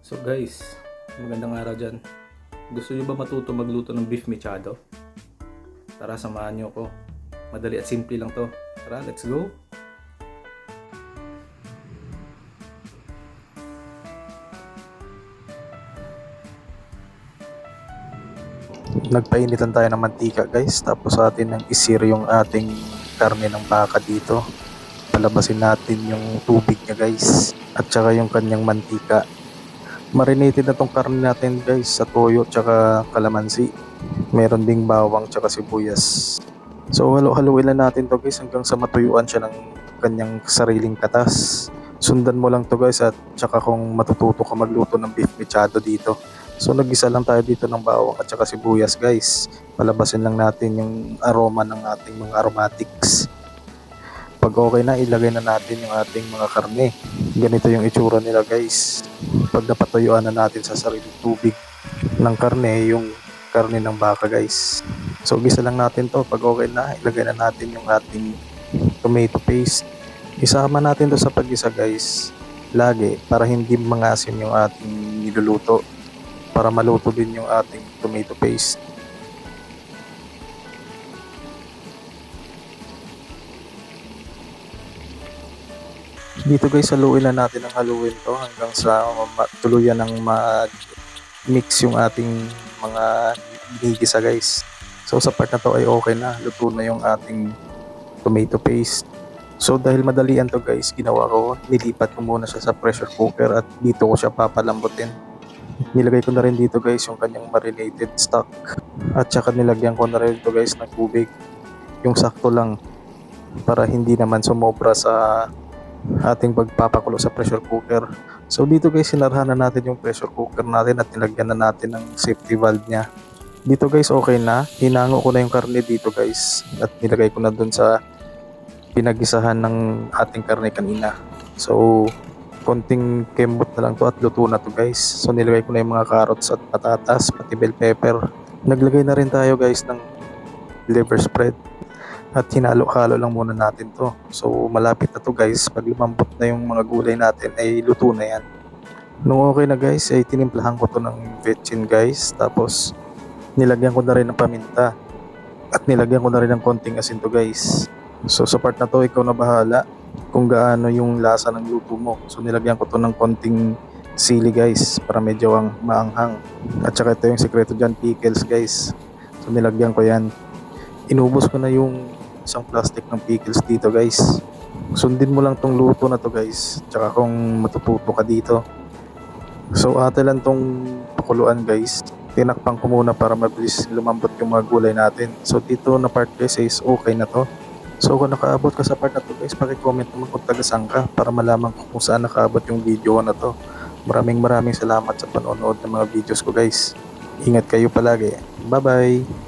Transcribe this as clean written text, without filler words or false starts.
So guys, magandang araw dyan. Gusto nyo ba matuto magluto ng beef mechado? Tara, samahan nyo ako. Madali at simple lang to. Tara, let's go! Nagpainitan tayo ng mantika guys, tapos atin nang isir yung ating karne ng baka dito. Palabasin natin yung tubig niya guys, at saka yung kanyang mantika. Marinated na tong karne natin guys sa toyo tsaka kalamansi. Meron ding bawang tsaka sibuyas. So halo-haluin lang natin to guys hanggang sa matuyuan siya ng kanyang sariling katas. Sundan mo lang to guys, at tsaka kung matututo ka magluto ng beef mechado dito. So nag-isa lang tayo dito ng bawang at saka sibuyas guys. Palabasin lang natin yung aroma ng ating mga aromatics. Pag okay na, ilagay na natin yung ating mga karne. Ganito yung itsura nila guys. Pag napatuyuan na natin sa sariling tubig ng karne, yung karne ng baka guys. So gisa lang natin to. Pag okay na, ilagay na natin yung ating tomato paste. Isama natin to sa paggisa guys lagi para hindi mangasim yung ating niluluto, para maluto din yung ating tomato paste. Dito guys, haluin na natin ang haluin to hanggang sa tuluyan ng mix yung ating mga ginigisa guys. So sa part na to ay okay na, luto na yung ating tomato paste. So dahil madalian to guys, ginawa ko, nilipat ko muna siya sa pressure cooker at dito ko siya papalambutin. Nilagay ko na rin dito guys yung kanyang marinated stock, at saka nilagyan ko na rin ito guys ng tubig, yung sakto lang para hindi naman sumobra sa ating pagpapakulo sa pressure cooker. So dito guys, sinarhan na natin yung pressure cooker natin at nilagyan na natin ng safety valve nya. Dito guys, okay na, hinango ko na yung karne dito guys at nilagay ko na dun sa pinagisahan ng ating karne kanina. So konting kembot na lang to at luto na to guys. So nilagay ko na yung mga carrots at patatas, pati bell pepper. Naglagay na rin tayo guys ng liver spread at hinalo-halo lang muna natin to. So malapit na to guys, pag lumambot na yung mga gulay natin ay luto na yan. Nung okay na guys, ay tinimplahan ko to ng vetchin guys, tapos nilagyan ko na rin ng paminta at nilagyan ko na rin ng konting asin to guys. So sa part na to, ikaw na bahala kung gaano yung lasa ng luto mo. So nilagyan ko to ng konting sili guys para medyo maanghang. At saka ito yung sekreto dyan, pickles guys. So nilagyan ko yan. Inubos ko na yung isang plastic ng pickles dito guys. Sundin mo lang tong luto na to guys, tsaka kung matututo ka dito. So ate lang tong pakuluan guys. Tinakpan ko muna para mabilis lumambot yung mga gulay natin. So dito na part guys is okay na to. So kung nakaabot ka sa part na to guys, paki-comment naman kung taga-saan ka para malaman ko kung saan nakaabot yung video na to. Maraming salamat sa panonood ng mga videos ko guys. Ingat kayo palagi. Bye bye!